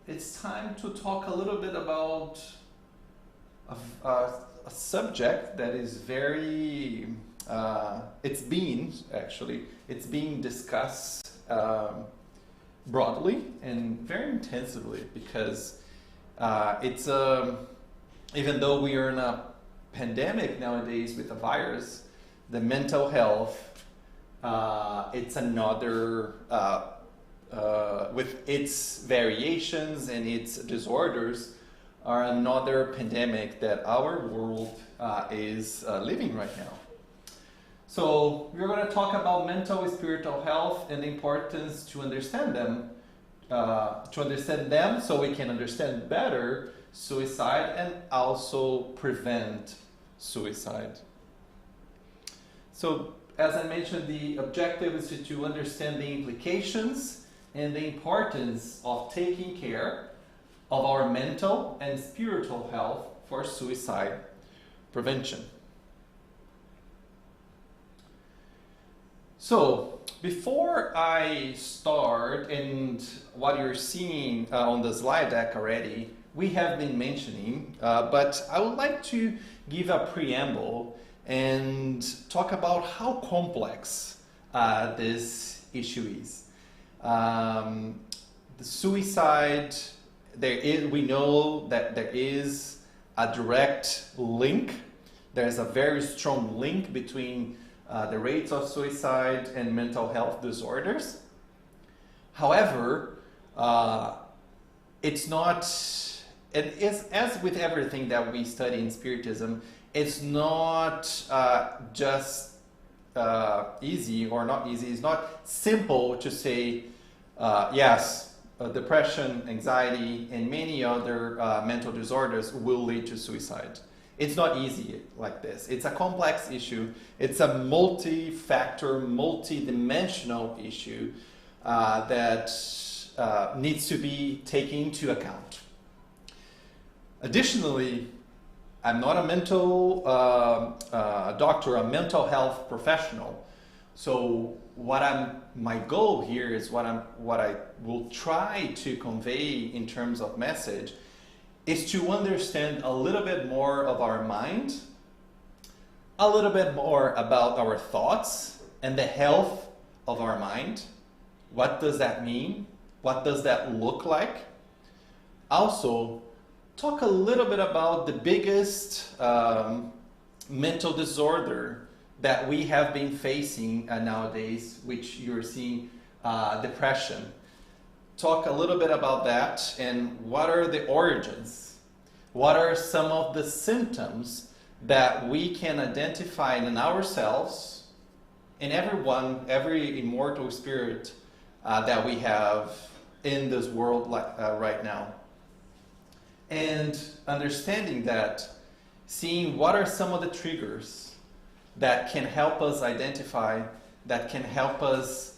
it's time to talk a little bit about a subject that is very, it's being discussed broadly and very intensively because it's even though we are in a pandemic nowadays with a virus, the mental health, it's another, with its variations and its disorders, are another pandemic that our world is living right now. So we're going to talk about mental and spiritual health and the importance to understand them so we can understand better suicide and also prevent suicide. So as I mentioned, the objective is to understand the implications and the importance of taking care of our mental and spiritual health for suicide prevention. So, before I start, and what you're seeing on the slide deck already, we have been mentioning, but I would like to give a preamble and talk about how complex this issue is. The suicide, we know that there is a direct link. There's a very strong link between the rates of suicide and mental health disorders. However, it's not, it is, as with everything that we study in Spiritism, it's not just easy or not easy. It's not simple to say, yes, depression, anxiety, and many other mental disorders will lead to suicide. It's not easy like this. It's a complex issue. It's a multi-factor, multi-dimensional issue that needs to be taken into account. Additionally, I'm not a mental doctor, a mental health professional. So my goal here is what I will try to convey in terms of message is to understand a little bit more of our mind, a little bit more about our thoughts and the health of our mind. What does that mean? What does that look like? Also, talk a little bit about the biggest mental disorder that we have been facing nowadays, which you're seeing, depression. Talk a little bit about that and what are the origins? What are some of the symptoms that we can identify in ourselves, in everyone, every immortal spirit that we have in this world right now? And understanding that, seeing what are some of the triggers that can help us identify, that can help us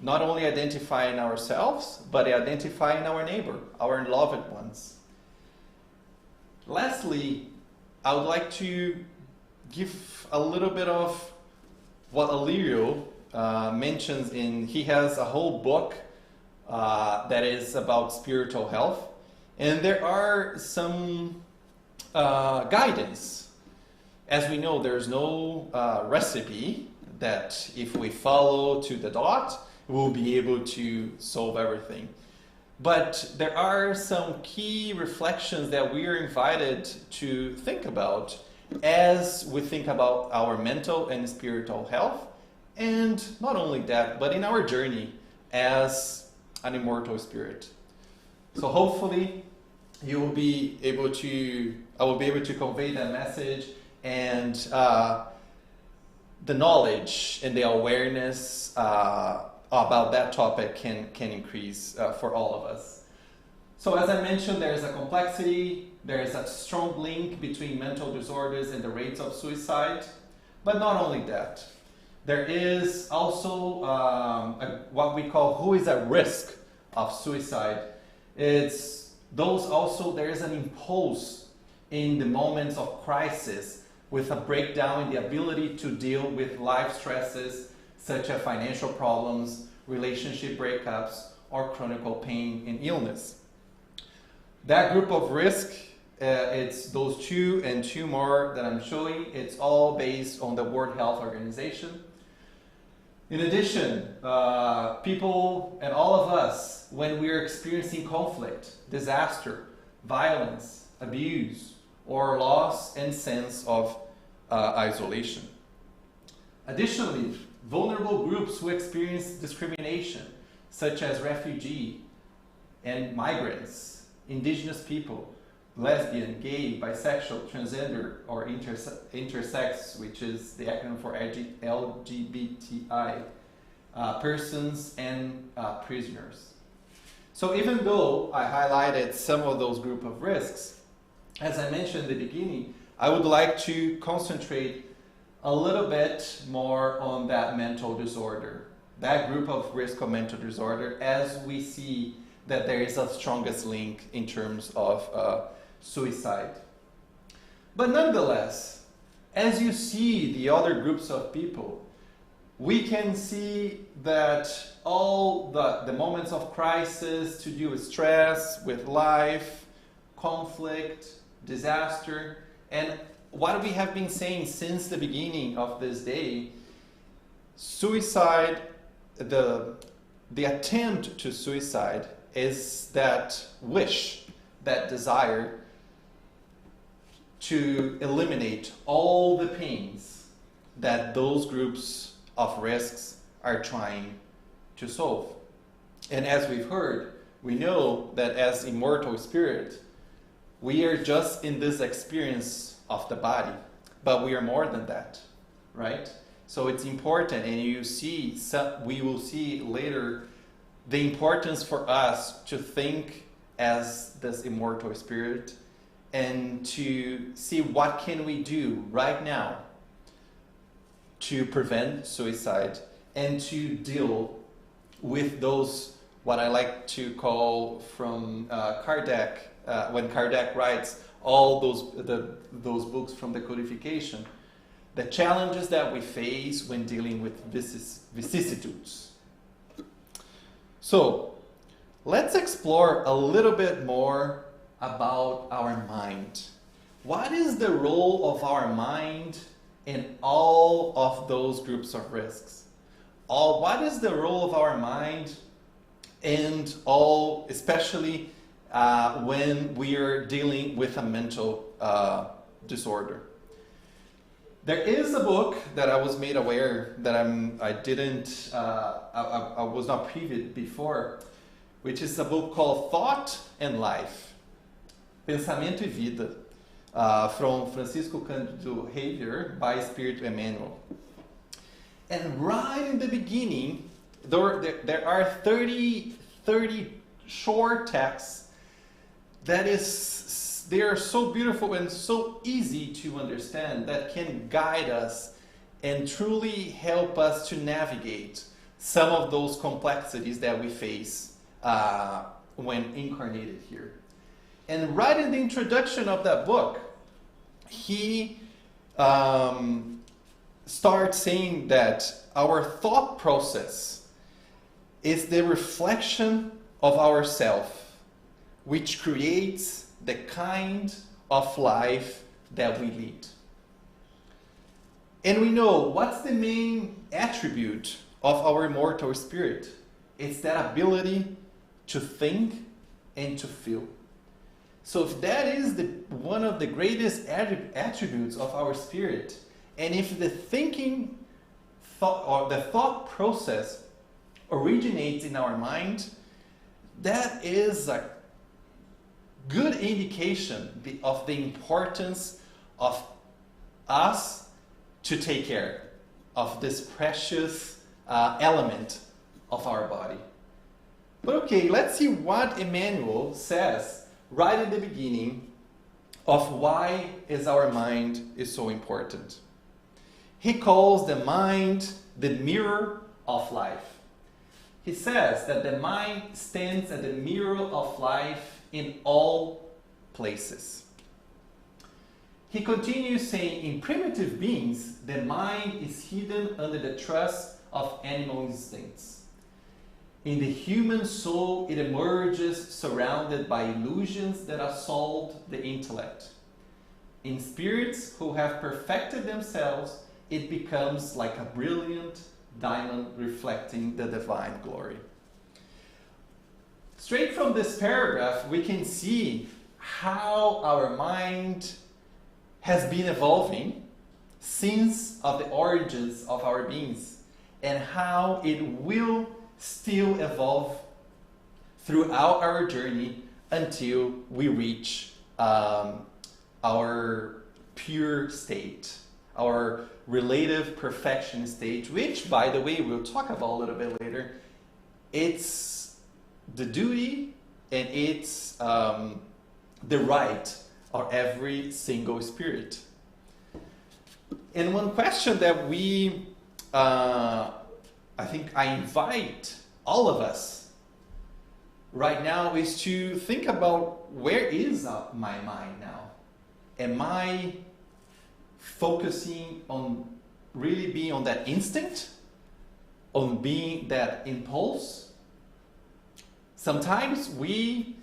not only identifying ourselves, but identifying our neighbor, our loved ones. Lastly, I would like to give a little bit of what Alirio mentions he has a whole book that is about spiritual health. And there are some guidance. As we know, there's no recipe that if we follow to the dot, we'll be able to solve everything. But there are some key reflections that we are invited to think about as we think about our mental and spiritual health. And not only that, but in our journey as an immortal spirit. So hopefully I will be able to convey that message, and the knowledge and the awareness about that topic can increase for all of us. So as I mentioned, there is a complexity, there is a strong link between mental disorders and the rates of suicide. But not only that, there is also what we call who is at risk of suicide. It's those also, there is an impulse in the moments of crisis with a breakdown in the ability to deal with life stresses such as financial problems, relationship breakups, or chronic pain and illness. That group of risk, it's those 2 and 2 more that I'm showing. It's all based on the World Health Organization. In addition, people and all of us, when we're experiencing conflict, disaster, violence, abuse, or loss and sense of isolation. Additionally, vulnerable groups who experience discrimination, such as refugee and migrants, indigenous people, lesbian, gay, bisexual, transgender, or intersex, which is the acronym for LGBTI, persons and prisoners. So even though I highlighted some of those group of risks, as I mentioned in the beginning, I would like to concentrate a little bit more on that mental disorder, that group of risk of mental disorder, as we see that there is a strongest link in terms of suicide. But nonetheless, as you see the other groups of people, we can see that all the moments of crisis to do with stress, with life, conflict, disaster, and what we have been saying since the beginning of this day, suicide, the attempt to suicide is that wish, that desire to eliminate all the pains that those groups of risks are trying to solve. And as we've heard, we know that as immortal spirit, we are just in this experience of the body, but we are more than that, right? So it's important, and we will see later the importance for us to think as this immortal spirit and to see what can we do right now to prevent suicide and to deal with those, what I like to call from Kardec, when Kardec writes all those books from the codification, the challenges that we face when dealing with vicissitudes. So let's explore a little bit more about our mind. What is the role of our mind in all of those groups of risks? What is the role of our mind and all, especially when we are dealing with a mental disorder? There is a book that I was made aware that I was not privy before, which is a book called Thought and Life, Pensamento e Vida, from Francisco Cândido Xavier by Espírito Emmanuel. And right in the beginning, there are 30 short texts they are so beautiful and so easy to understand that can guide us and truly help us to navigate some of those complexities that we face when incarnated here. And right in the introduction of that book, he starts saying that our thought process is the reflection of ourself, which creates the kind of life that we lead. And we know what's the main attribute of our immortal spirit. It's that ability to think and to feel. So if that is one of the greatest attributes of our spirit, and if the thinking thought or the thought process originates in our mind, that is a good indication of the importance of us to take care of this precious element of our body. But okay, let's see what Emmanuel says right in the beginning of why is our mind is so important. He calls the mind the mirror of life. He says that the mind stands as the mirror of life in all places. He continues saying, in primitive beings, the mind is hidden under the trust of animal instincts. In the human soul, it emerges surrounded by illusions that assault the intellect. In spirits who have perfected themselves, it becomes like a brilliant diamond reflecting the divine glory. Straight from this paragraph, we can see how our mind has been evolving since of the origins of our beings, and how it will still evolve throughout our journey until we reach our pure state, our relative perfection stage, which, by the way, we'll talk about a little bit later. It's the duty and it's the right of every single spirit. And one question that I think I invite all of us right now is to think about, where is my mind now? Am I focusing on really being on that instinct, on being that impulse? Sometimes we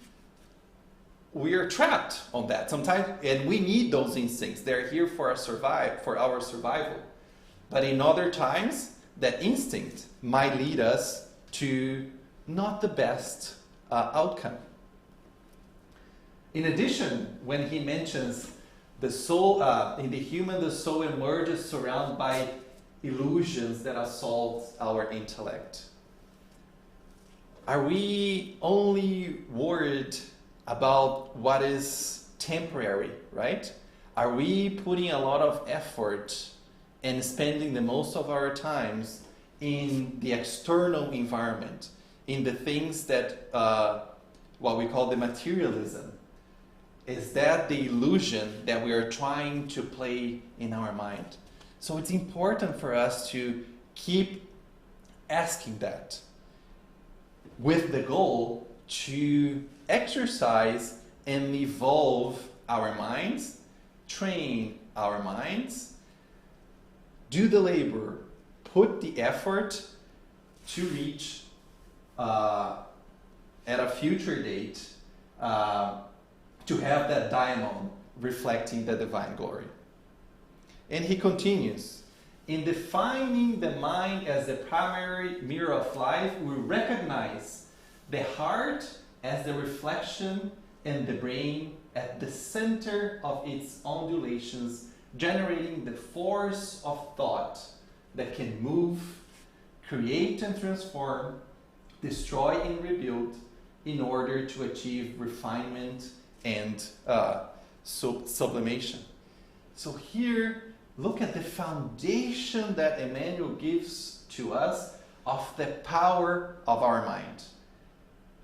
are trapped on that. Sometimes, and we need those instincts. They're here for our survival. But in other times, that instinct might lead us to not the best outcome. In addition, when he mentions the soul, in the human, the soul emerges surrounded by illusions that assault our intellect. Are we only worried about what is temporary, right? Are we putting a lot of effort and spending the most of our times in the external environment, in the things that, what we call the materialism? Is that the illusion that we are trying to play in our mind? So it's important for us to keep asking that, with the goal to exercise and evolve our minds, train our minds, do the labor, put the effort to reach at a future date to have that diamond reflecting the divine glory. And he continues, in defining the mind as the primary mirror of life, we recognize the heart as the reflection and the brain at the center of its undulations, generating the force of thought that can move, create and transform, destroy and rebuild in order to achieve refinement and sublimation. So here, look at the foundation that Emmanuel gives to us of the power of our mind.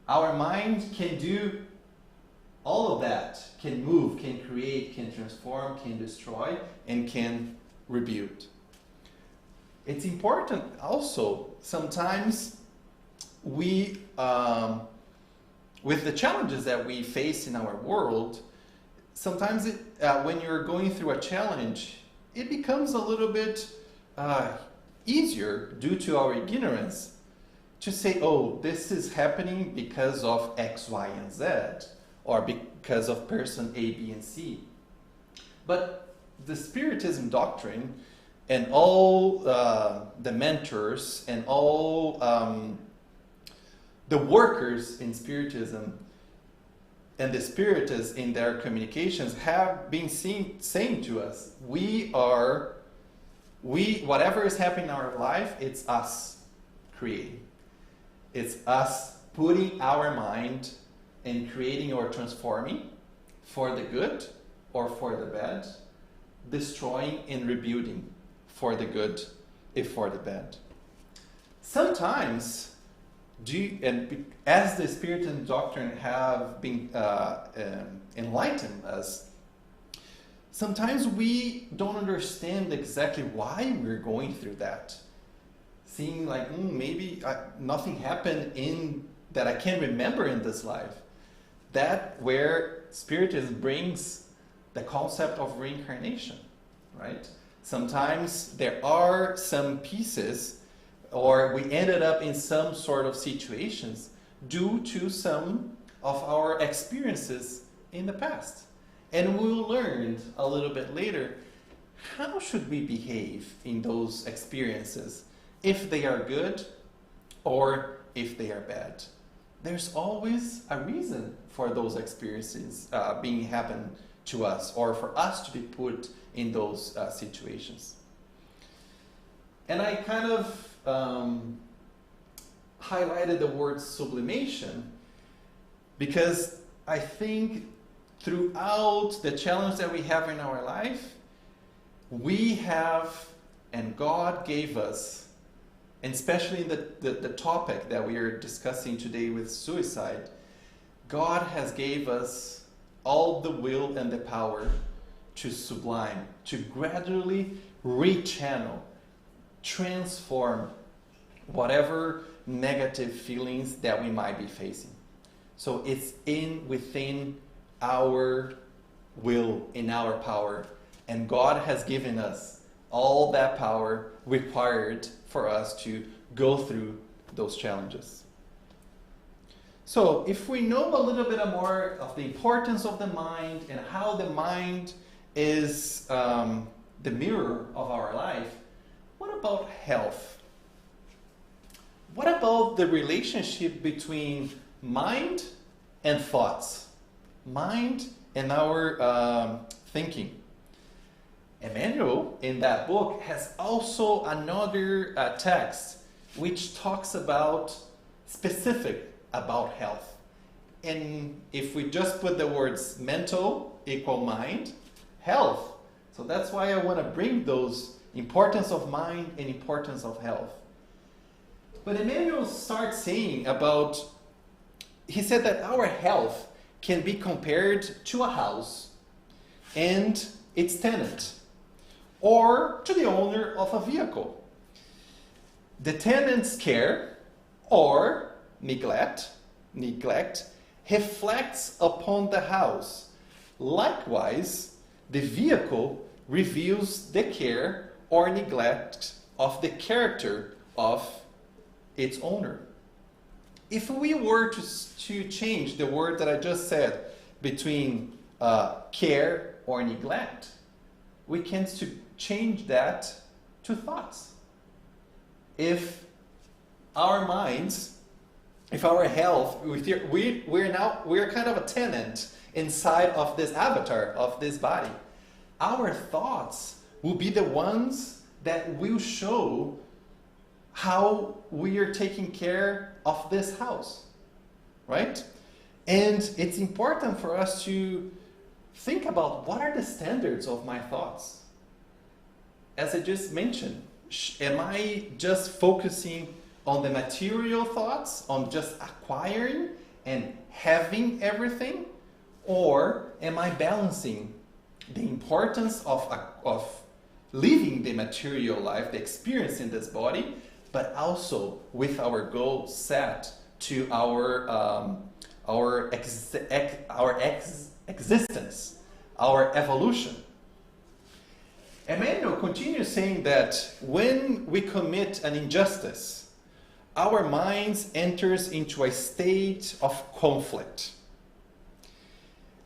Our mind can do all of that, can move, can create, can transform, can destroy, and can rebuild. It's important also, sometimes we, with the challenges that we face in our world, sometimes when you're going through a challenge, it becomes a little bit easier due to our ignorance to say, oh, this is happening because of X, Y, and Z, or because of person A, B, and C. But the Spiritism doctrine and all the mentors and all the workers in Spiritism and the Spiritists in their communications have been saying to us, whatever is happening in our life, it's us creating. It's us putting our mind and creating or transforming for the good or for the bad, destroying and rebuilding for the good and for the bad. Sometimes, as the Spiritism doctrine have been enlightened us, sometimes we don't understand exactly why we're going through that. Seeing like, maybe nothing happened that I can remember in this life. That where Spiritism brings the concept of reincarnation, right? Sometimes there are some pieces or we ended up in some sort of situations due to some of our experiences in the past. And we'll learn a little bit later, how should we behave in those experiences, if they are good or if they are bad. There's always a reason for those experiences being happen to us, or for us to be put in those situations. And I kind of highlighted the word sublimation because I think throughout the challenge that we have in our life, we have, and God gave us, and especially in the topic that we are discussing today with suicide, God has gave us all the will and the power to sublime, to gradually rechannel, transform whatever negative feelings that we might be facing. So it's within our will, in our power, and God has given us all that power required for us to go through those challenges. So if we know a little bit more of the importance of the mind and how the mind is the mirror of our life, what about health? What about the relationship between mind and thoughts? Mind and our thinking. Emmanuel, in that book, has also another text which talks about specific about health. And if we just put the words mental equal mind, health. So that's why I want to bring those importance of mind and importance of health. But Emmanuel starts saying about, he said that our health can be compared to a house and its tenant, or to the owner of a vehicle. The tenant's care or neglect reflects upon the house. Likewise, the vehicle reveals the care or neglect of the character of its owner. If we were to change the word that I just said between care or neglect, we can change that to thoughts. If our minds, if our health, we're kind of a tenant inside of this avatar, of this body. Our thoughts will be the ones that will show how we are taking care of this house, right? And it's important for us to think about what are the standards of my thoughts. As I just mentioned, am I just focusing on the material thoughts, on just acquiring and having everything? Or am I balancing the importance of living the material life, the experience in this body, but also with our goal set to our existence, our evolution? Emmanuel continues saying that when we commit an injustice, our minds enters into a state of conflict.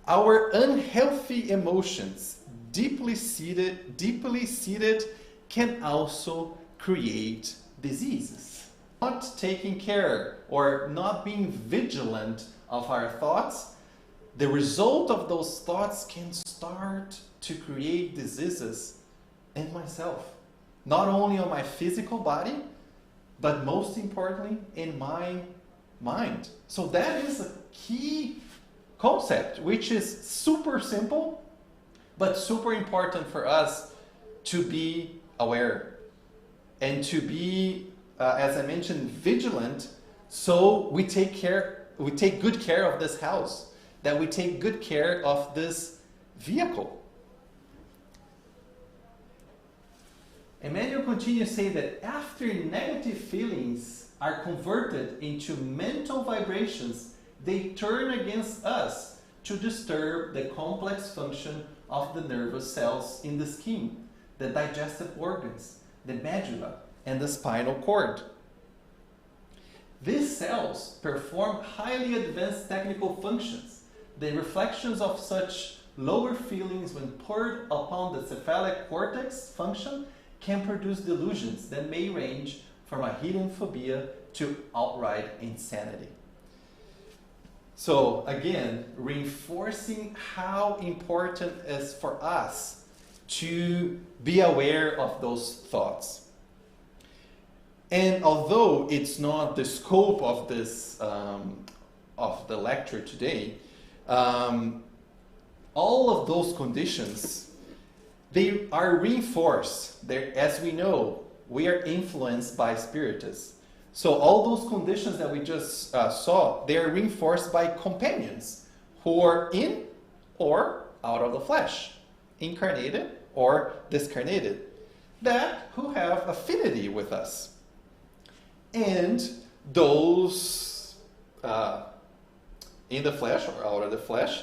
Our unhealthy emotions, deeply seated, can also create diseases. Not taking care or not being vigilant of our thoughts, the result of those thoughts can start to create diseases in myself. Not only on my physical body, but most importantly, in my mind. So that is a key concept, which is super simple, but super important for us to be aware and to be, as I mentioned, vigilant, so we take good care of this house, that we take good care of this vehicle. Emmanuel continues to say that after negative feelings are converted into mental vibrations, they turn against us to disturb the complex function of the nervous cells in the skin, the digestive organs, the medulla, and the spinal cord. These cells perform highly advanced technical functions. The reflections of such lower feelings when poured upon the cephalic cortex function can produce delusions that may range from a hidden phobia to outright insanity. So again, reinforcing how important it is for us to be aware of those thoughts. And although it's not the scope of this of the lecture today, all of those conditions, they are reinforced. As we know, we are influenced by spiritists. So all those conditions that we just saw, they are reinforced by companions who are in or out of the flesh, incarnated or discarnated, that who have affinity with us. And those in the flesh or out of the flesh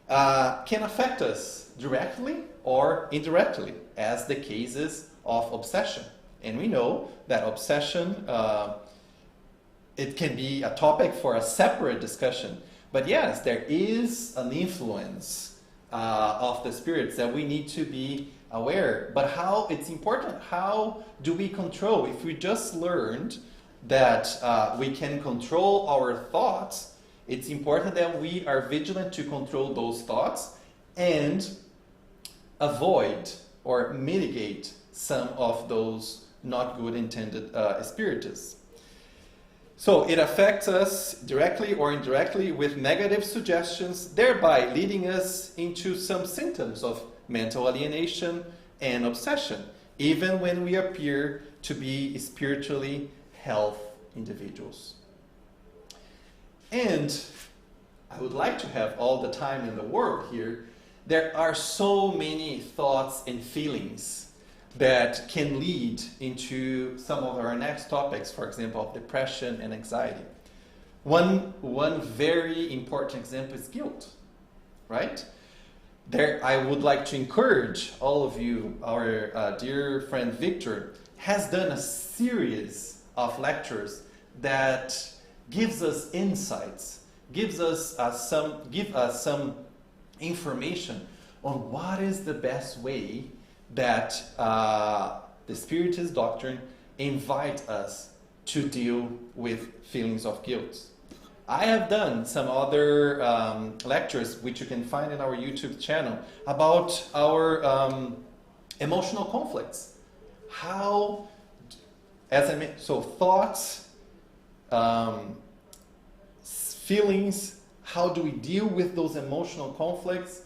can affect us directly or indirectly, as the cases of obsession. And we know that obsession, it can be a topic for a separate discussion. But yes, there is an influence of the spirits that we need to be aware. But how it's important, how do we control? If we just learned that we can control our thoughts, it's important that we are vigilant to control those thoughts and avoid or mitigate some of those not good intended spiritists. So it affects us directly or indirectly with negative suggestions, thereby leading us into some symptoms of mental alienation and obsession, even when we appear to be spiritually healthy individuals. And I would like to have all the time in the world here. There are so many thoughts and feelings that can lead into some of our next topics, for example, of depression and anxiety. One very important example is guilt, right? There, I would like to encourage all of you. Our dear friend Victor has done a series of lectures that gives us insights, gives us some information on what is the best way that the Spiritist doctrine invite us to deal with feelings of guilt. I have done some other lectures, which you can find in our YouTube channel, about our emotional conflicts. How, as I mentioned, so thoughts, feelings, how do we deal with those emotional conflicts?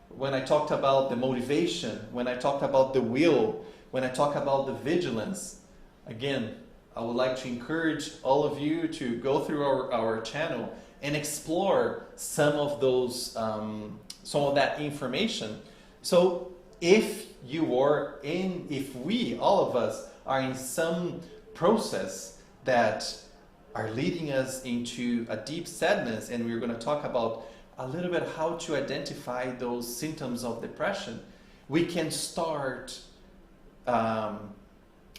When I talked about the motivation, when I talked about the will, when I talk about the vigilance, again, I would like to encourage all of you to go through our channel and explore some of those, some of that information. So if we, all of us, are in some process that are leading us into a deep sadness, and we're going to talk about a little bit how to identify those symptoms of depression, we can start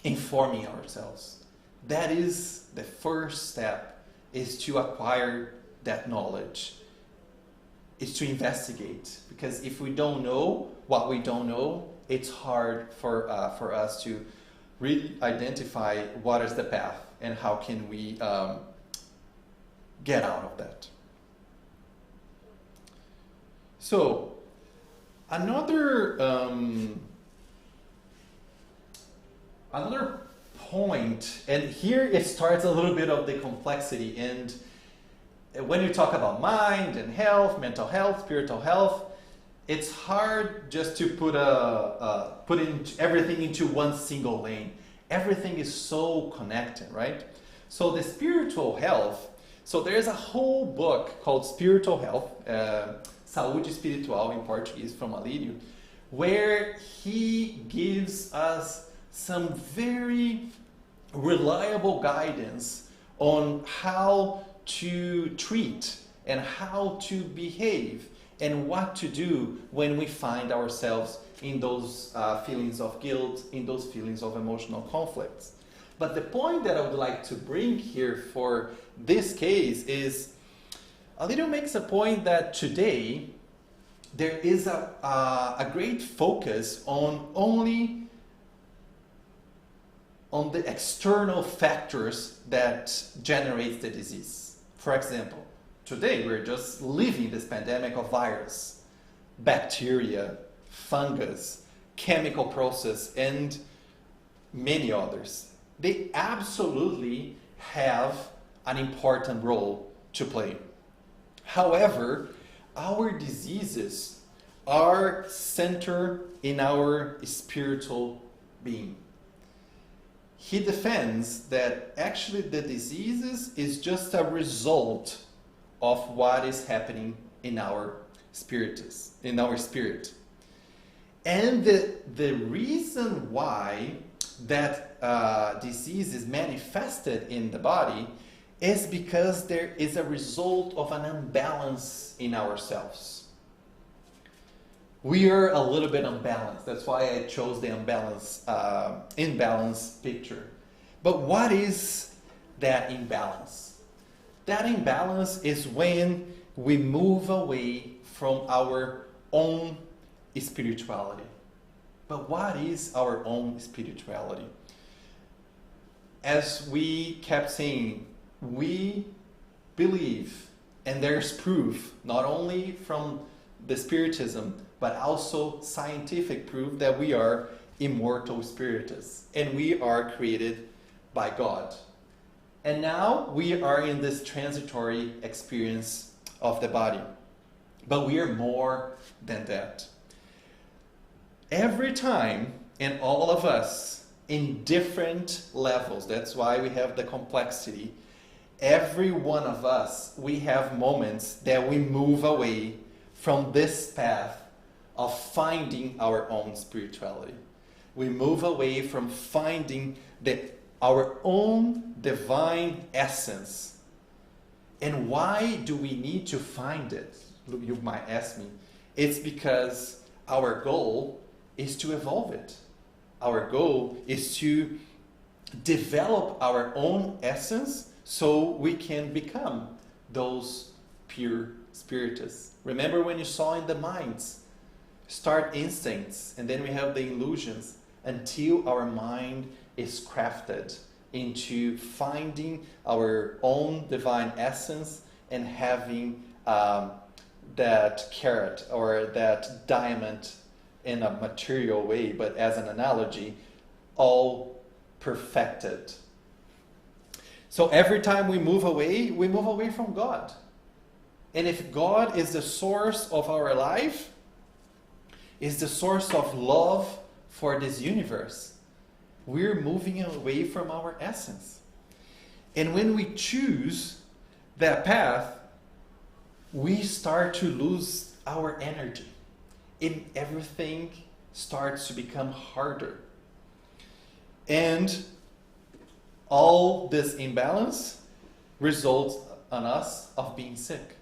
informing ourselves. That is the first step, is to acquire that knowledge, is to investigate. Because if we don't know what we don't know, it's hard for us to really identify what is the path and how can we get out of that. So, another point, and here it starts a little bit of the complexity. And when you talk about mind and health, mental health, spiritual health, it's hard just to put everything into one single lane. Everything is so connected, right? So the spiritual health. So there's a whole book called Spiritual Health. Saúde Espiritual in Portuguese, from Alírio, where he gives us some very reliable guidance on how to treat and how to behave and what to do when we find ourselves in those feelings of guilt, in those feelings of emotional conflicts. But the point that I would like to bring here for this case is a little makes a point that today there is a great focus on only on the external factors that generate the disease. For example, today we're just living this pandemic of virus, bacteria, fungus, chemical process, and many others. They absolutely have an important role to play. However, our diseases are centered in our spiritual being. He defends that actually the diseases is just a result of what is happening in our spirit. And the reason why that disease is manifested in the body is because there is a result of an imbalance in ourselves. We are a little bit unbalanced. That's why I chose the imbalance picture. But what is that imbalance? That imbalance is when we move away from our own spirituality. But what is our own spirituality? As we kept saying, we believe, and there's proof, not only from the Spiritism, but also scientific proof that we are immortal spiritus, and we are created by God. And now we are in this transitory experience of the body. But we are more than that. Every time, and all of us, in different levels, that's why we have the complexity, every one of us, we have moments that we move away from this path of finding our own spirituality. We move away from finding our own divine essence. And why do we need to find it? You might ask me. It's because our goal is to evolve it. Our goal is to develop our own essence so we can become those pure spiritus. Remember when you saw in the minds, start instincts, and then we have the illusions until our mind is crafted into finding our own divine essence and having that carrot or that diamond in a material way, but as an analogy, all perfected. So every time we move away from God. And if God is the source of our life, is the source of love for this universe, we're moving away from our essence. And when we choose that path, we start to lose our energy. And everything starts to become harder. And all this imbalance results on us of being sick.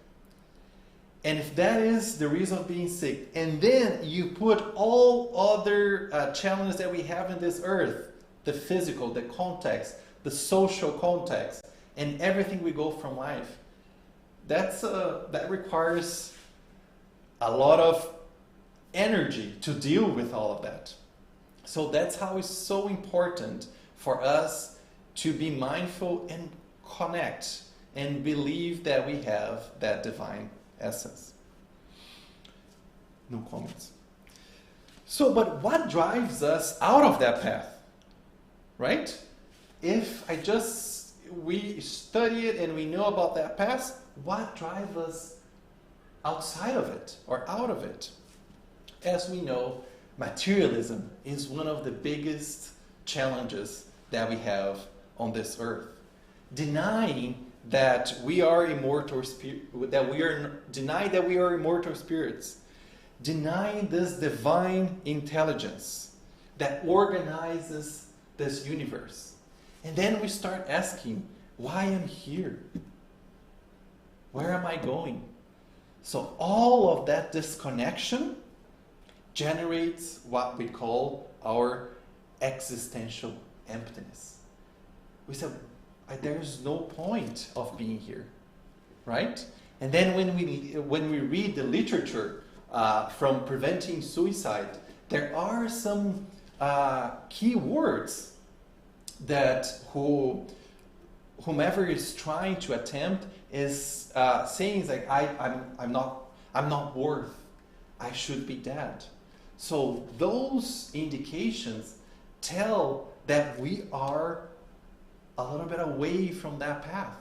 And if that is the reason of being sick, and then you put all other challenges that we have in this earth, the physical, the context, the social context, and everything we go from life, that requires a lot of energy to deal with all of that. So that's how it's so important for us to be mindful and connect and believe that we have that divine essence. No comments. So, but what drives us out of that path? Right? If we study it and we know about that path, what drives us outside of it or out of it? As we know, materialism is one of the biggest challenges that we have on this earth. Denying that we are immortal denying that we are immortal spirits, denying this divine intelligence that organizes this universe. And then we start asking, why am I here? Where am I going? So all of that disconnection generates what we call our existential emptiness. we say, there's no point of being here, right? And then when we read the literature from preventing suicide, there are some key words that whomever is trying to attempt is saying, like, I'm not worth, I should be dead. So those indications tell that we are a little bit away from that path,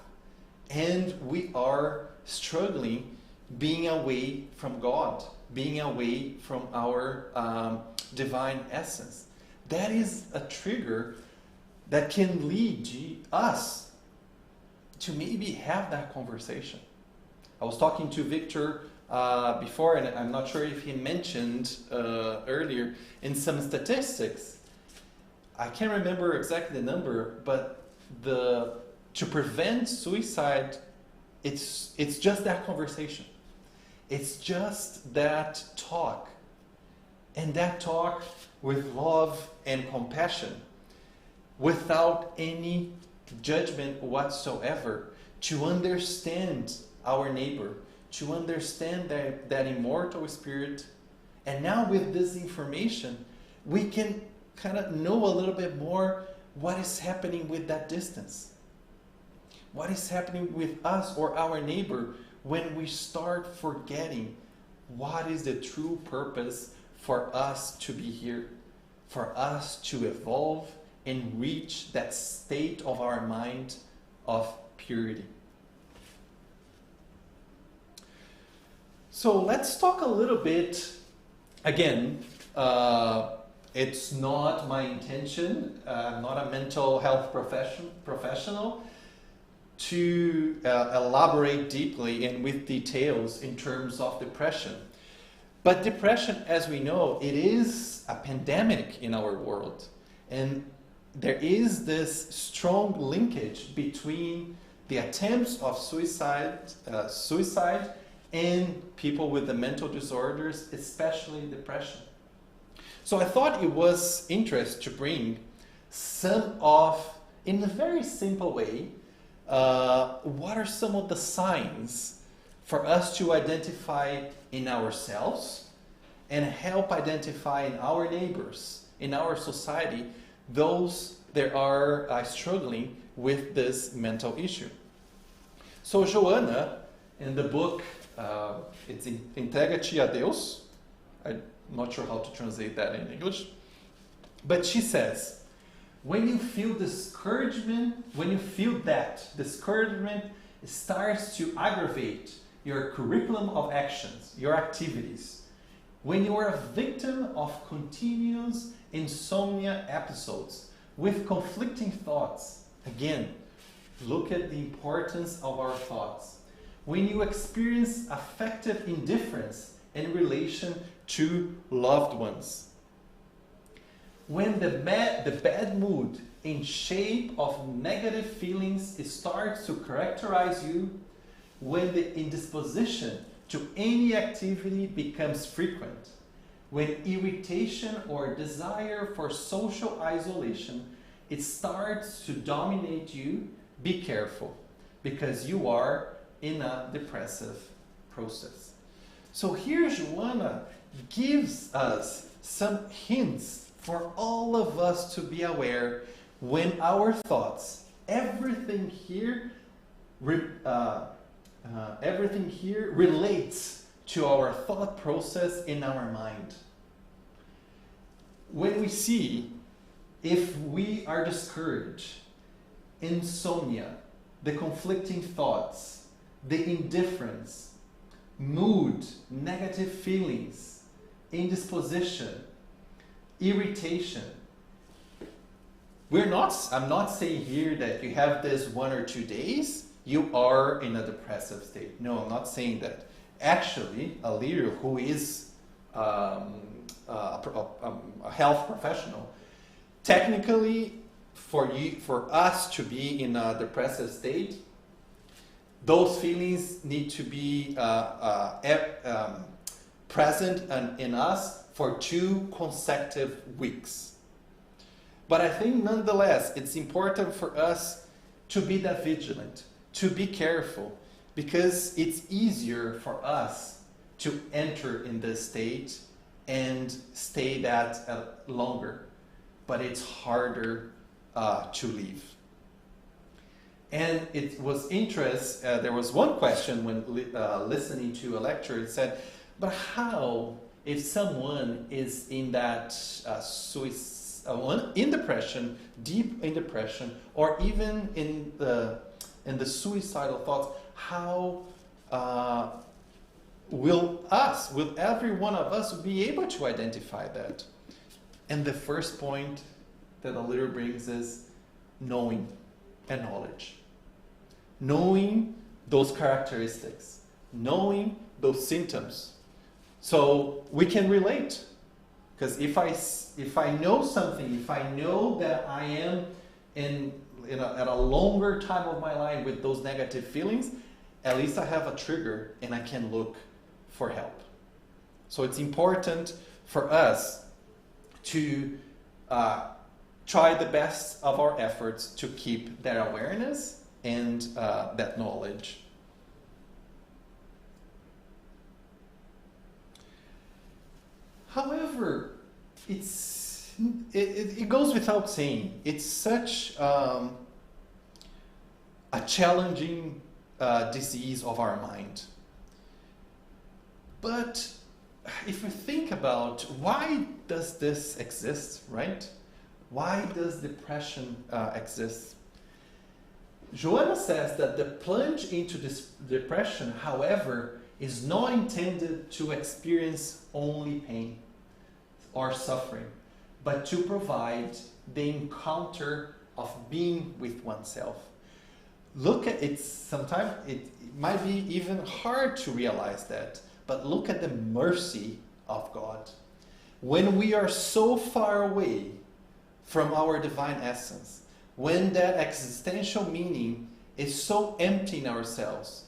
and we are struggling being away from God, being away from our divine essence. That is a trigger that can lead us to maybe have that conversation. I was talking to Victor before, and I'm not sure if he mentioned earlier in some statistics. I can't remember exactly the number, but to prevent suicide, it's just that conversation. It's just that talk. And that talk with love and compassion, without any judgment whatsoever, to understand our neighbor, to understand that immortal spirit. And now with this information, we can kind of know a little bit more what is happening with that distance. What is happening with us or our neighbor when we start forgetting what is the true purpose for us to be here, for us to evolve and reach that state of our mind of purity. So let's talk a little bit, again, it's not my intention, I'm not a mental health professional, to elaborate deeply and with details in terms of depression. But depression, as we know, it is a pandemic in our world. And there is this strong linkage between the attempts of suicide and people with the mental disorders, especially depression. So I thought it was interesting to bring some of, in a very simple way, what are some of the signs for us to identify in ourselves and help identify in our neighbors, in our society, those that are struggling with this mental issue. So Joanna, in the book, it's Entrega-te a Deus. I'm not sure how to translate that in English. But she says, when you feel discouragement, discouragement starts to aggravate your curriculum of actions, your activities. When you are a victim of continuous insomnia episodes with conflicting thoughts, again, look at the importance of our thoughts. When you experience affective indifference in relation to loved ones. When the bad mood in shape of negative feelings starts to characterize you, when the indisposition to any activity becomes frequent, when irritation or desire for social isolation, it starts to dominate you, be careful, because you are in a depressive process. So here Joanna gives us some hints for all of us to be aware when our thoughts, everything here relates to our thought process in our mind. When we see if we are discouraged, insomnia, the conflicting thoughts, the indifference, mood, negative feelings, indisposition, irritation. I'm not saying here that you have this 1 or 2 days, you are in a depressive state. No, I'm not saying that. Actually, Alirio, who is a health professional, technically, for us to be in a depressive state, those feelings need to be present in us for 2 consecutive weeks. But I think nonetheless, it's important for us to be that vigilant, to be careful, because it's easier for us to enter in this state and stay that longer, but it's harder to leave. And it was interesting, there was one question when listening to a lecture, it said, but how if someone is in that in depression, deep in depression, or even in the suicidal thoughts, how will every one of us be able to identify that? And the first point that the leader brings is knowing and knowledge. Knowing those characteristics, knowing those symptoms. So we can relate. Because if I know something, if I know that I am at a longer time of my life with those negative feelings, at least I have a trigger and I can look for help. So it's important for us to try the best of our efforts to keep that awareness and that knowledge. However, it goes without saying, it's such a challenging disease of our mind. But if we think about why does this exist, right? Why does depression exist? Joanna says that the plunge into this depression, however, is not intended to experience only pain or suffering, but to provide the encounter of being with oneself. Look at it, sometimes it might be even hard to realize that, but look at the mercy of God. When we are so far away from our divine essence, when that existential meaning is so empty in ourselves,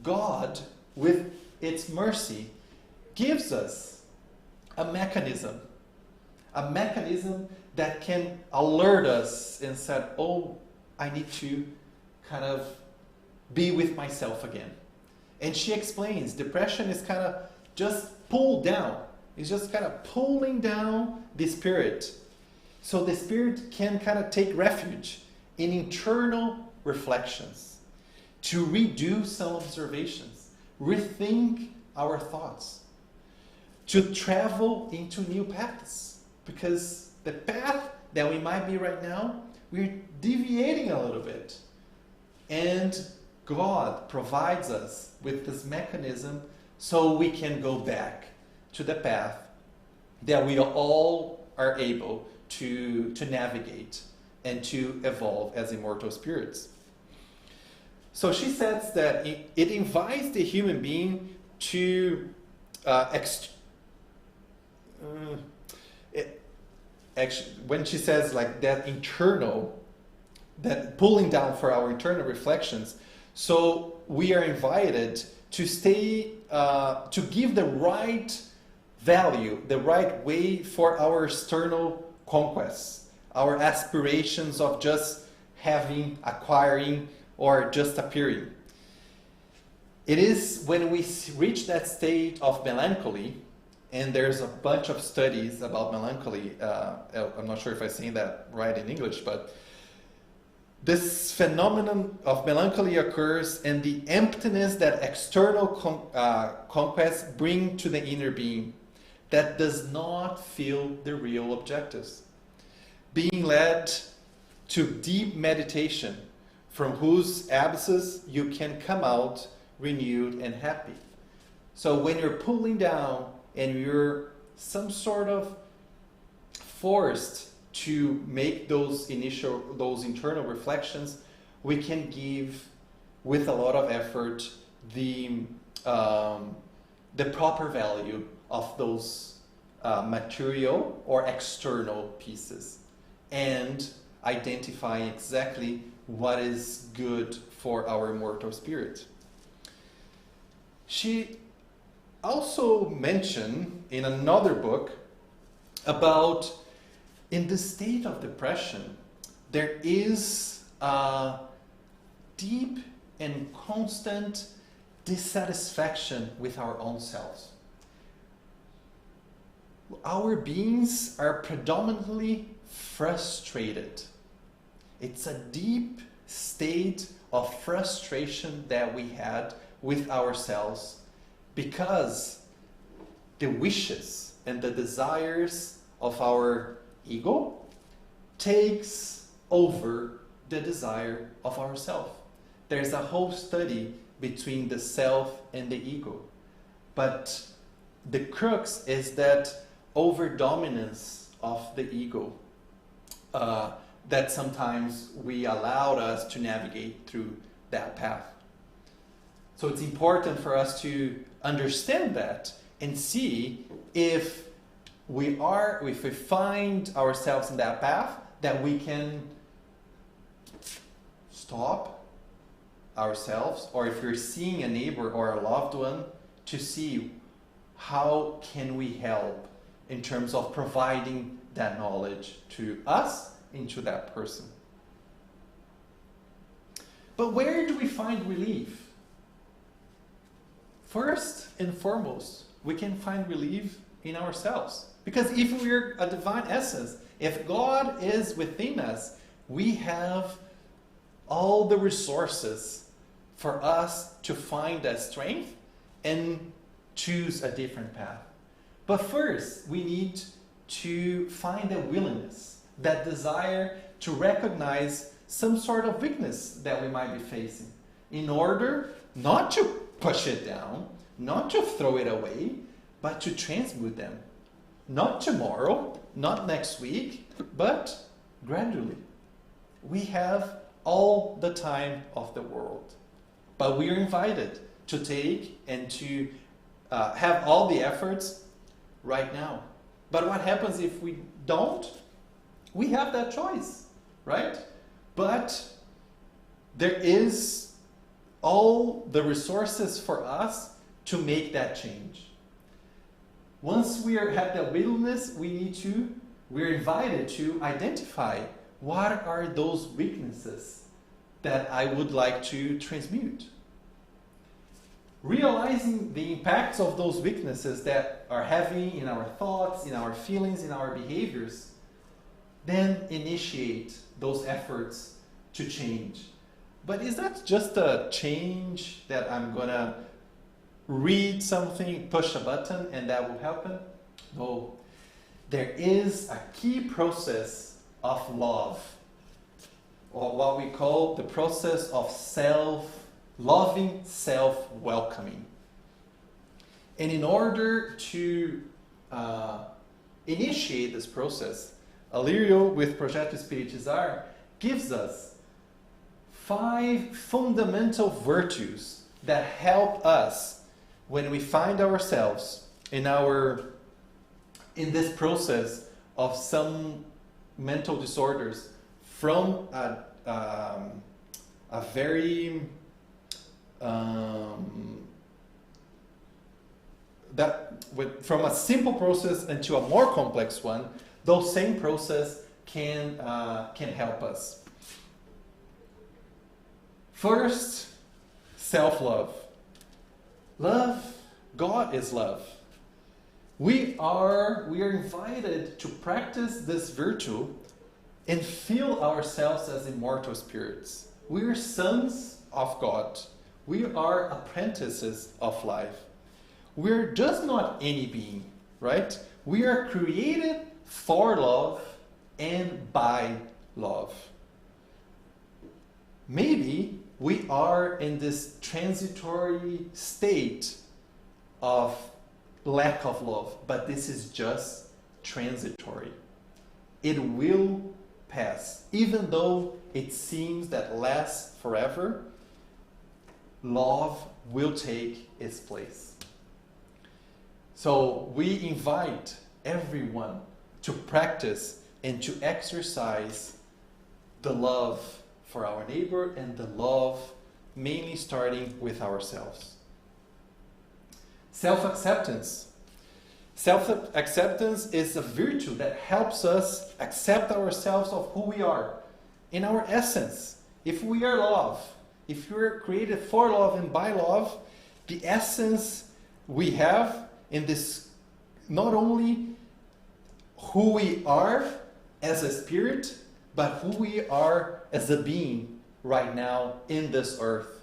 God, with its mercy, gives us a mechanism that can alert us and say, oh, I need to kind of be with myself again. And she explains, depression is kind of just pulled down. It's just kind of pulling down the spirit. So the spirit can kind of take refuge in internal reflections, to redo some observations, rethink our thoughts, to travel into new paths. Because the path that we might be right now, we're deviating a little bit. And God provides us with this mechanism so we can go back to the path that we all are able to navigate and to evolve as immortal spirits. So she says that it invites the human being to actually, when she says like that internal, that pulling down for our internal reflections, so we are invited to stay, to give the right value, the right way for our external conquests, our aspirations of just having, acquiring, or just appearing. It is when we reach that state of melancholy, and there's a bunch of studies about melancholy, I'm not sure if I'm saying that right in English, but this phenomenon of melancholy occurs in the emptiness that external conquests bring to the inner being that does not feel the real objectives. Being led to deep meditation, from whose abysses you can come out renewed and happy. So when you're pulling down and you're some sort of forced to make those internal reflections, we can give with a lot of effort the proper value of those material or external pieces, and identify exactly what is good for our immortal spirit. She also mentioned in another book about, in the state of depression, there is a deep and constant dissatisfaction with our own selves. Our beings are predominantly frustrated. It's a deep state of frustration that we had with ourselves because the wishes and the desires of our ego takes over the desire of ourself. There's a whole study between the self and the ego. But the crux is that over-dominance of the ego that sometimes we allowed us to navigate through that path. So it's important for us to understand that and see if we find ourselves in that path, that we can stop ourselves, or if we're seeing a neighbor or a loved one, to see how can we help in terms of providing that knowledge to us and to that person. But where do we find relief? First and foremost, we can find relief in ourselves. Because if we're a divine essence, if God is within us, we have all the resources for us to find that strength and choose a different path. But first, we need to find a willingness, that desire to recognize some sort of weakness that we might be facing, in order not to push it down, not to throw it away, but to transmute them. Not tomorrow, not next week, but gradually. We have all the time of the world, but we are invited to take and to have all the efforts right now. But what happens if we don't? We have that choice, right? But there is all the resources for us to make that change. Once we have that willingness, we're invited to identify what are those weaknesses that I would like to transmute. Realizing the impacts of those weaknesses that are heavy in our thoughts, in our feelings, in our behaviors, then initiate those efforts to change. But is that just a change that I'm gonna read something, push a button, and that will happen? No. There is a key process of love, or what we call the process of loving self-welcoming. And in order to initiate this process, Alirio with Projeto Espiritizar gives us 5 fundamental virtues that help us when we find ourselves in this process of some mental disorders from a very from a simple process into a more complex one. Those same process can help us. First, self-love. Love, God is love. We are invited to practice this virtue and feel ourselves as immortal spirits. We are sons of God. We are apprentices of life. We're just not any being, right? We are created for love and by love. Maybe we are in this transitory state of lack of love, but this is just transitory. It will pass. Even though it seems that lasts forever, love will take its place. So we invite everyone to practice and to exercise the love for our neighbor and the love mainly starting with ourselves. Self-acceptance. Self-acceptance is a virtue that helps us accept ourselves of who we are in our essence. If we are love, if you're created for love and by love, the essence we have in this, not only who we are as a spirit, but who we are as a being right now in this earth,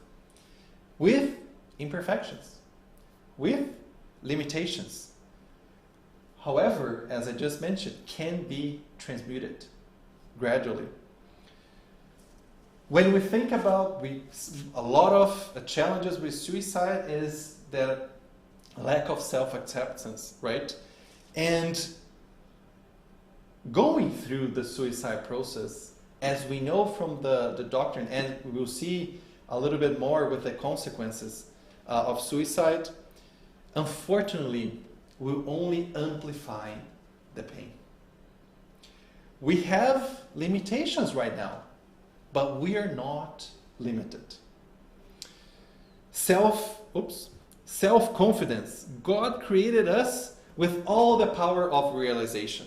with imperfections, with limitations. However, as I just mentioned, can be transmuted gradually. When we think about a lot of challenges with suicide is the lack of self-acceptance, right? And going through the suicide process, as we know from the doctrine, and we'll see a little bit more with the consequences of suicide, unfortunately, will only amplify the pain. We have limitations right now, but we are not limited. Self-confidence. God created us with all the power of realization.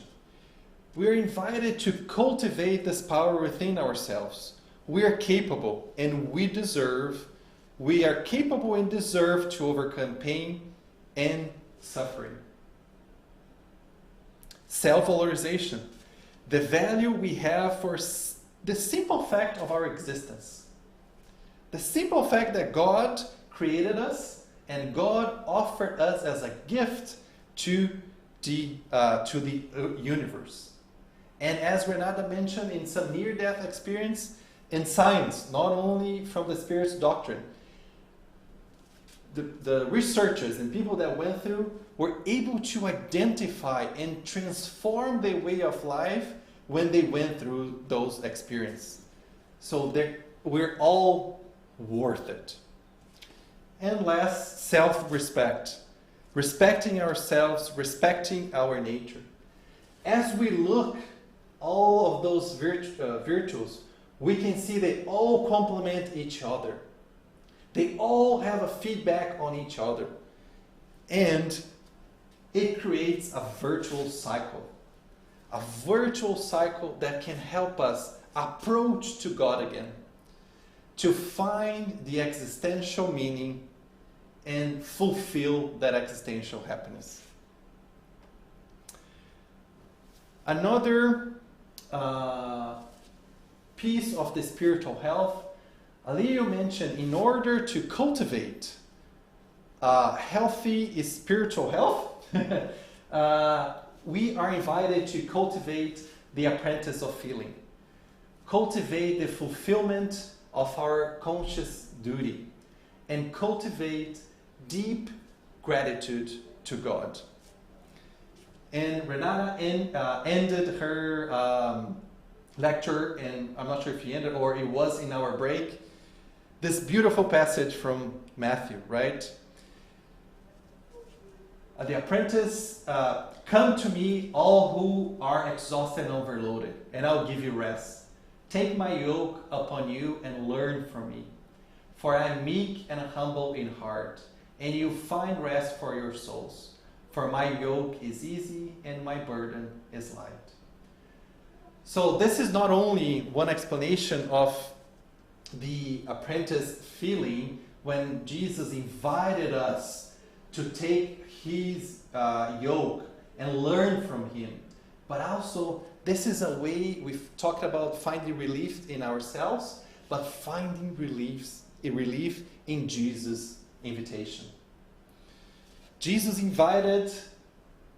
We are invited to cultivate this power within ourselves. We are capable and we are capable and deserve to overcome pain and suffering. Self-valorization. The value we have for the simple fact of our existence. The simple fact that God created us and God offered us as a gift to the universe. And as Renata mentioned in some near-death experience, in science, not only from the Spirit's doctrine, the researchers and people that went through were able to identify and transform their way of life when they went through those experiences. So we're all worth it. And last, self-respect. Respecting ourselves, respecting our nature. As we look all of those virtues, we can see they all complement each other. They all have a feedback on each other. And it creates a virtual cycle. A virtual cycle that can help us approach to God again, to find the existential meaning and fulfill that existential happiness. Another piece of the spiritual health, Alirio mentioned, in order to cultivate healthy spiritual health, we are invited to cultivate the Apprentice of Feeling. Cultivate the fulfillment of our conscious duty. And cultivate deep gratitude to God. And Renata ended her lecture, and I'm not sure if he ended or it was in our break, this beautiful passage from Matthew, right? The apprentice, come to me, all who are exhausted and overloaded, and I'll give you rest. Take my yoke upon you and learn from me. For I am meek and humble in heart, and you find rest for your souls. For my yoke is easy and my burden is light. So this is not only one explanation of the apprentice feeling when Jesus invited us to take his yoke and learn from him, but also this is a way we've talked about finding relief in ourselves, but finding relief in Jesus' invitation. Jesus invited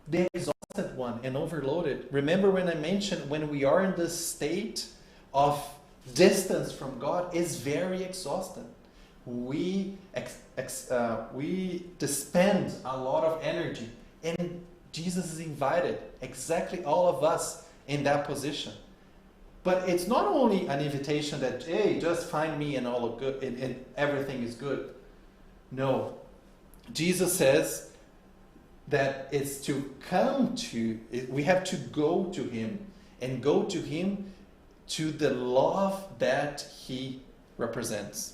the exhausted one and overloaded. Remember when I mentioned when we are in this state of distance from God, it's very exhausting. We spend a lot of energy, and Jesus is invited, exactly all of us in that position. But it's not only an invitation that, hey, just find me and all of good and everything is good. No. Jesus says that it's to come to, we have to go to him, and go to him to the love that he represents.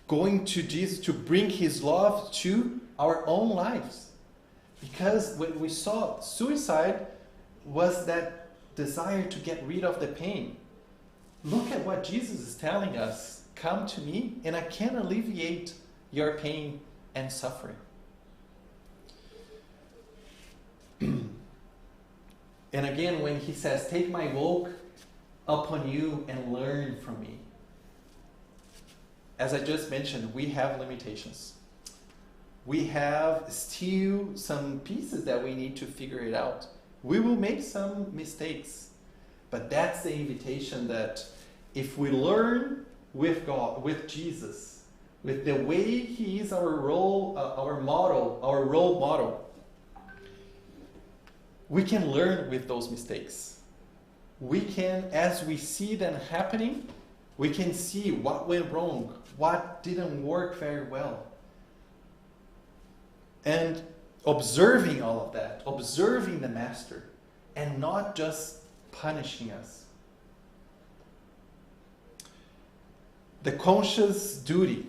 Going to Jesus to bring his love to our own lives. Because when we saw suicide was that desire to get rid of the pain. Look at what Jesus is telling us come to me and I can alleviate your pain and suffering. And again, when he says, take my yoke upon you and learn from me. As I just mentioned, we have limitations. We have still some pieces that we need to figure it out. We will make some mistakes. But that's the invitation that if we learn with God, with Jesus, with the way he is our role model, we can learn with those mistakes. We can, as we see them happening, we can see what went wrong, what didn't work very well. And observing all of that, observing the Master, and not just punishing us. The conscious duty.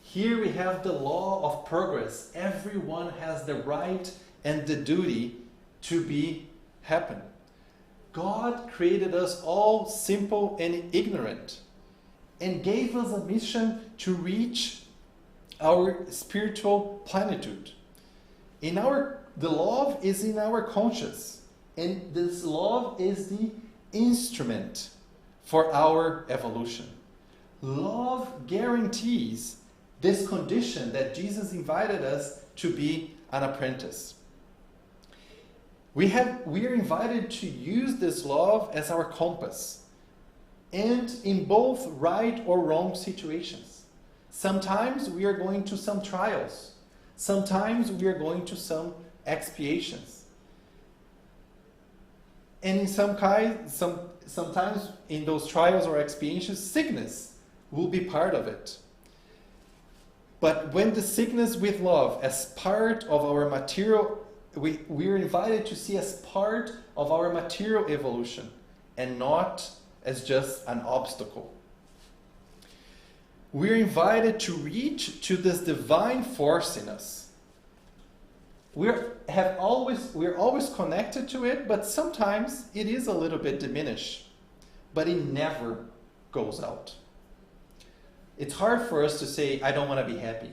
Here we have the law of progress. Everyone has the right and the duty to be happy. God created us all simple and ignorant and gave us a mission to reach our spiritual plenitude. The love is in our conscience, and this love is the instrument for our evolution. Love guarantees this condition that Jesus invited us to be an apprentice. We are invited to use this love as our compass, and in both right or wrong situations. Sometimes we are going to some trials. Sometimes we are going to some expiations. And in sometimes in those trials or expiations, sickness will be part of it. But when the sickness with love as part of our material, we are invited to see as part of our material evolution and not as just an obstacle. We are invited to reach to this divine force in us. We're always connected to it, but sometimes it is a little bit diminished. But it never goes out. It's hard for us to say, I don't want to be happy.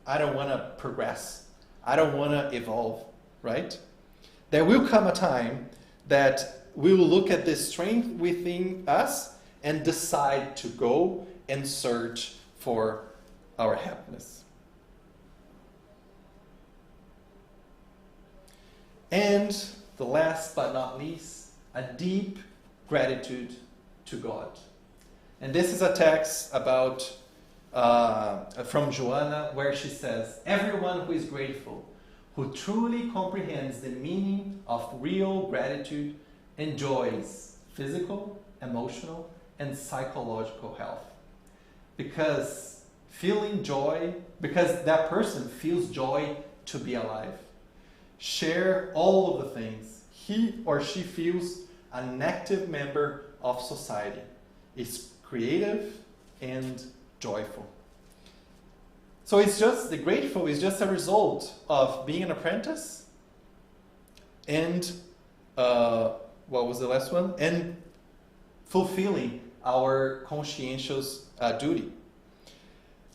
I don't want to progress. I don't want to evolve, right? There will come a time that we will look at this strength within us and decide to go and search for our happiness. And the last but not least, a deep gratitude to God. And this is a text about from Joanna, where she says, everyone who is grateful, who truly comprehends the meaning of real gratitude, enjoys physical, emotional, and psychological health. Because that person feels joy to be alive. Share all of the things. He or she feels an active member of society. Is creative and joyful. So the grateful is just a result of being an apprentice and what was the last one? And fulfilling our conscientious duty.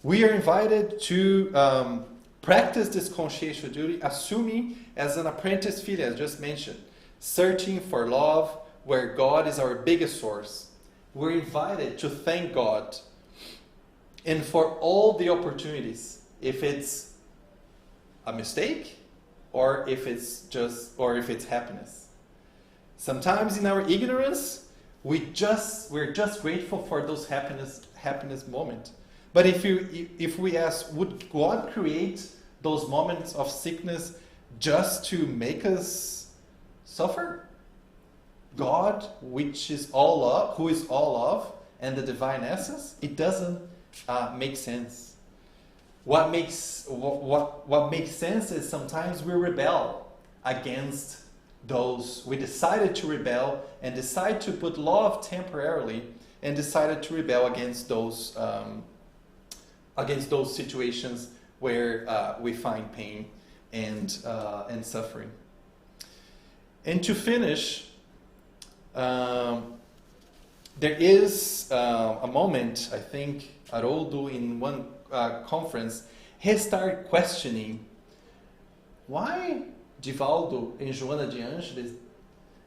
We are invited to practice this conscientious duty, assuming as an apprentice feeling, as just mentioned, searching for love where God is our biggest source. We're invited to thank God and for all the opportunities, if it's a mistake or if it's happiness. Sometimes in our ignorance, we're just grateful for those happiness moments. But if we ask, would God create those moments of sickness just to make us suffer? God, which is all love, who is all love, and the divine essence, it doesn't make sense. What makes sense is sometimes we rebel against those. We decided to rebel and decide to put love temporarily, and decided to rebel against those situations where we find pain and suffering. And to finish, there is a moment, I think, Haroldo in one conference, he started questioning why Divaldo and Joana de Angelis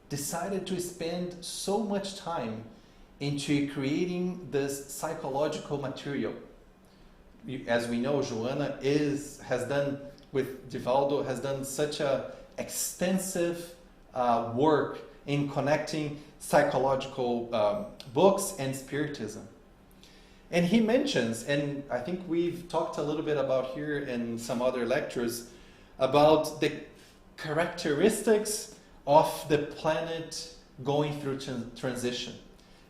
decided to spend so much time into creating this psychological material. As we know, Joana has done with Divaldo, has done such a extensive work in connecting psychological books and Spiritism. And he mentions, and I think we've talked a little bit about here in some other lectures, about the characteristics of the planet going through transition.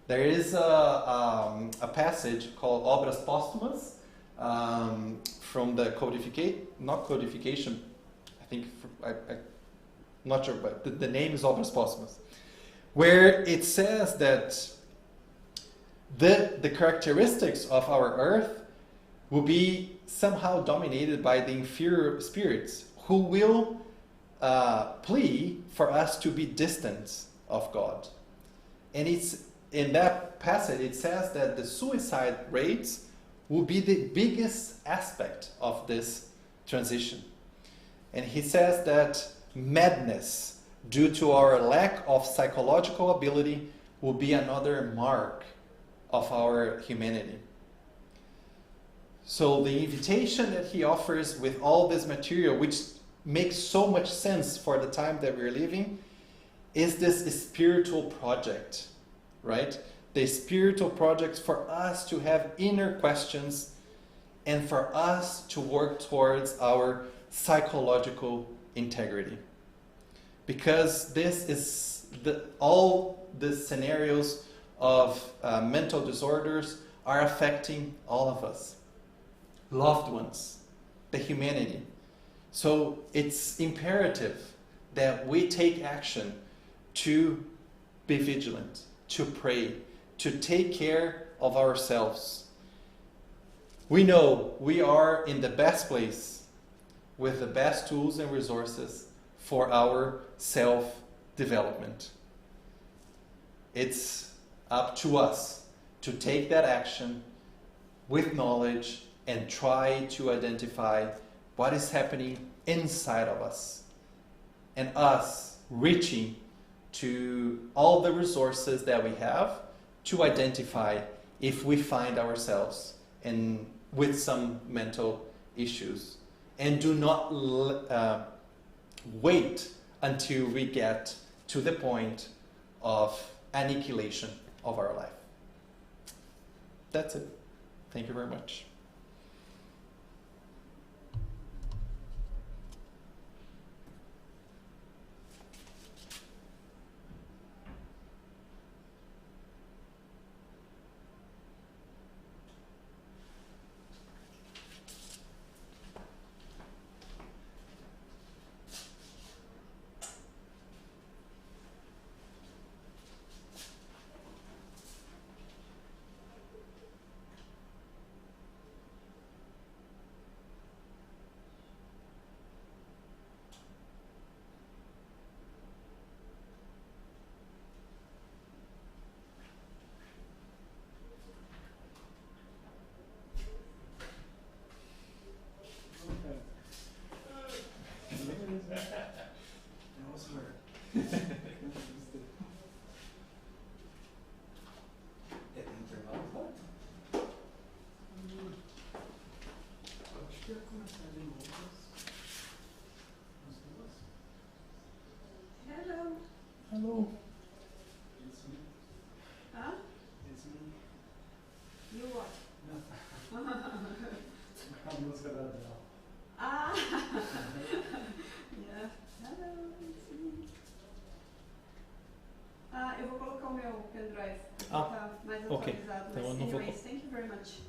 There is a passage called Obras Póstumas from the codification, I think, I'm not sure, but the name is Obras Póstumas, where it says that the characteristics of our earth will be somehow dominated by the inferior spirits who will plea for us to be distant of God. And it's in that passage it says that the suicide rates will be the biggest aspect of this transition. And he says that madness due to our lack of psychological ability will be another mark of our humanity. So the invitation that he offers with all this material, which makes so much sense for the time that we're living, is this spiritual project, right? The spiritual project for us to have inner questions and for us to work towards our psychological integrity. Because this is all the scenarios of mental disorders are affecting all of us, loved ones, the humanity. So it's imperative that we take action to be vigilant, to pray, to take care of ourselves. We know we are in the best place with the best tools and resources for our self-development. It's up to us to take that action with knowledge and try to identify what is happening inside of us, and us reaching to all the resources that we have to identify if we find ourselves with some mental issues, and do not wait until we get to the point of annihilation of our life. That's it. Thank you very much. Hello. It's me. Huh? It's me. You what? A música da Adele. Ah! Yeah. Hello, it's me. Eu vou colocar o meu pendrive, porque tá mais ok. atualizado. Então eu Mas não vou anyways, thank you very much.